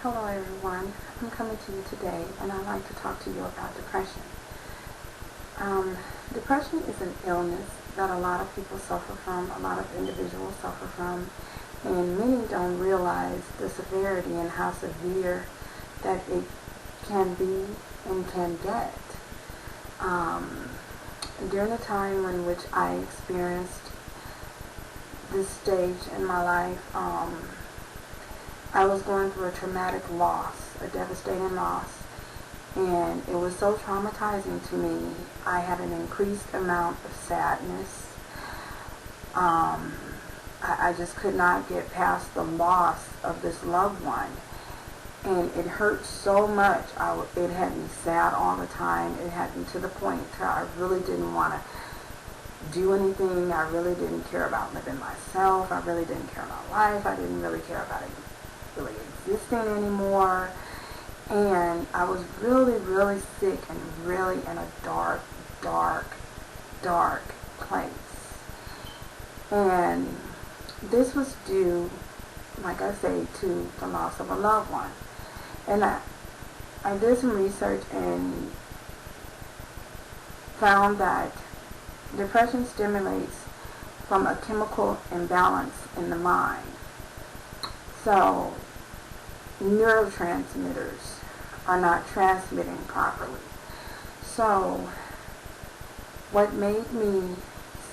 Hello everyone, I'm coming to you today and I'd like to talk to you about depression. Depression is an illness that a lot of people suffer from, a lot of individuals suffer from, and many don't realize the severity and how severe that it can be and can get. During the time in which I experienced this stage in my life, I was going through a traumatic loss, a devastating loss, and it was so traumatizing to me. I had an increased amount of sadness. I just could not get past the loss of this loved one, and it hurt so much. It had me sad all the time. It had me to the point where I really didn't want to do anything. I really didn't care about living myself. I really didn't care about life. I didn't really care about it really existing anymore. And I was really, really sick and really in a dark, dark, dark place. And this was due, like I say, to the loss of a loved one. And I did some research and found that depression stimulates from a chemical imbalance in the mind. So neurotransmitters are not transmitting properly. So what made me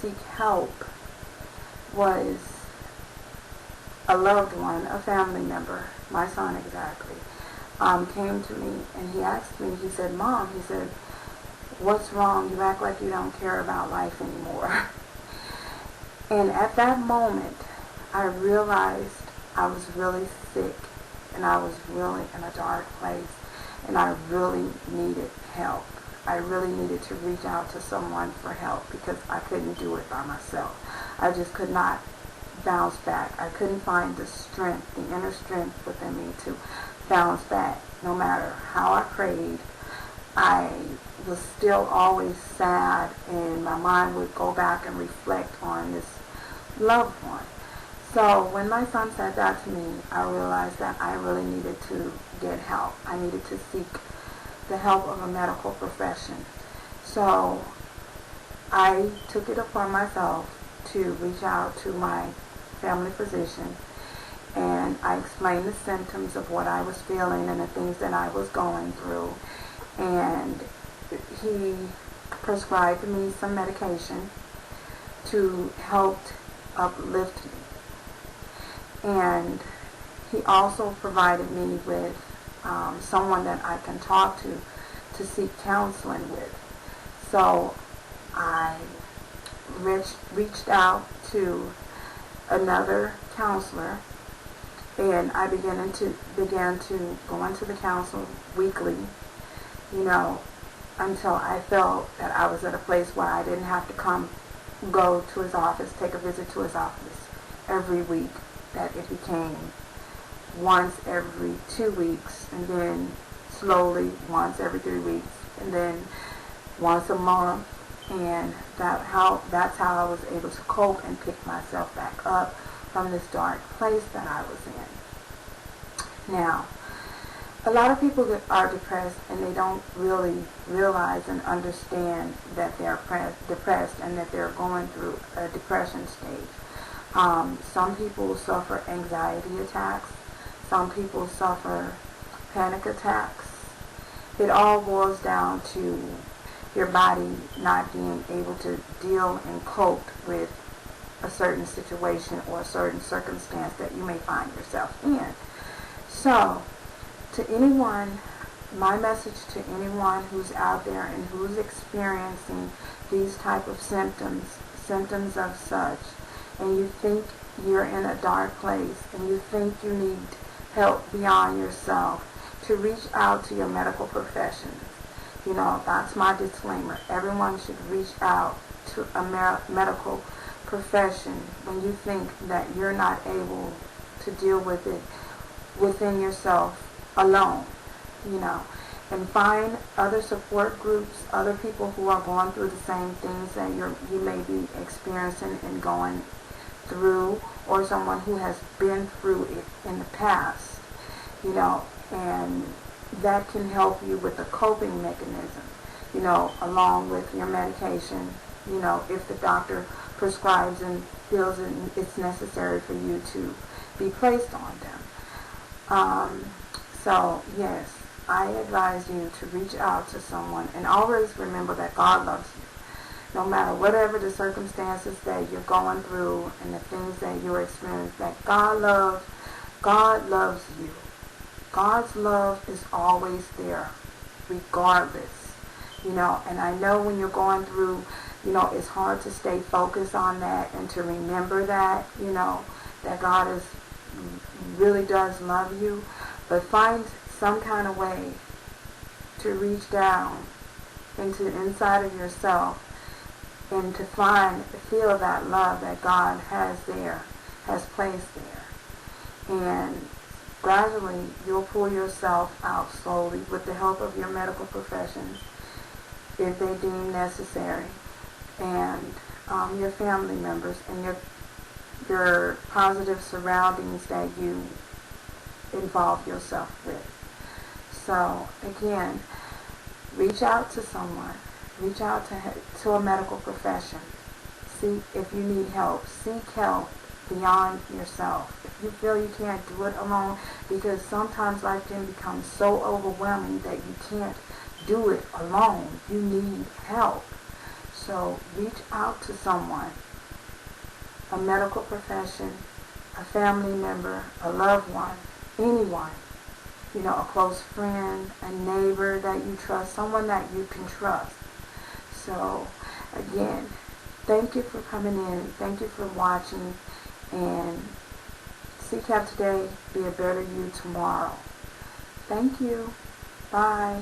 seek help was a loved one, a family member, my son exactly, came to me and he asked me, he said, "Mom," he said, "what's wrong? You act like you don't care about life anymore." And at that moment, I realized I was really sick and I was really in a dark place and I really needed help. I really needed to reach out to someone for help because I couldn't do it by myself. I just could not bounce back. I couldn't find the strength, the inner strength within me to bounce back. No matter how I prayed, I was still always sad and my mind would go back and reflect on this loved one. So when my son said that to me, I realized that I really needed to get help. I needed to seek the help of a medical profession. So I took it upon myself to reach out to my family physician, and I explained the symptoms of what I was feeling and the things that I was going through, and he prescribed me some medication to help uplift me. And he also provided me with someone that I can talk to seek counseling with. So I reached out to another counselor, and I began to go into the counsel weekly, until I felt that I was at a place where I didn't have to go to his office, take a visit to his office every week. That it became once every 2 weeks, and then slowly once every 3 weeks, and then once a month, and that's how I was able to cope and pick myself back up from this dark place that I was in. Now, a lot of people are depressed and they don't really realize and understand that they're depressed and that they're going through a depression stage. Some people suffer anxiety attacks. Some people suffer panic attacks. It all boils down to your body not being able to deal and cope with a certain situation or a certain circumstance that you may find yourself in. So, to anyone, my message to anyone who's out there and who's experiencing these type of symptoms of such, and you think you're in a dark place and you think you need help beyond yourself, to reach out to your medical professionals. That's my disclaimer. Everyone should reach out to a medical profession when you think that you're not able to deal with it within yourself alone, and find other support groups, other people who are going through the same things that you may be experiencing and going through, or someone who has been through it in the past. and that can help you with a coping mechanism, along with your medication, if the doctor prescribes and feels it's necessary for you to be placed on them. So yes, I advise you to reach out to someone, and always remember that God loves you. No matter whatever the circumstances that you're going through and the things that you're experiencing, that God loves you. God's love is always there, regardless. And I know when you're going through, it's hard to stay focused on that and to remember that, that God really does love you. But find some kind of way to reach down into the inside of yourself and to feel that love that God has placed there. And gradually, you'll pull yourself out slowly with the help of your medical professions, if they deem necessary, and your family members and your positive surroundings that you involve yourself with. So again, reach out to someone. Reach out to a medical profession. See if you need help. Seek help beyond yourself. If you feel you can't do it alone, because sometimes life can become so overwhelming that you can't do it alone. You need help. So reach out to someone, a medical profession, a family member, a loved one, anyone, a close friend, a neighbor that you trust, someone that you can trust. So again, thank you for coming in. Thank you for watching. And seek help today. Be a better you tomorrow. Thank you. Bye.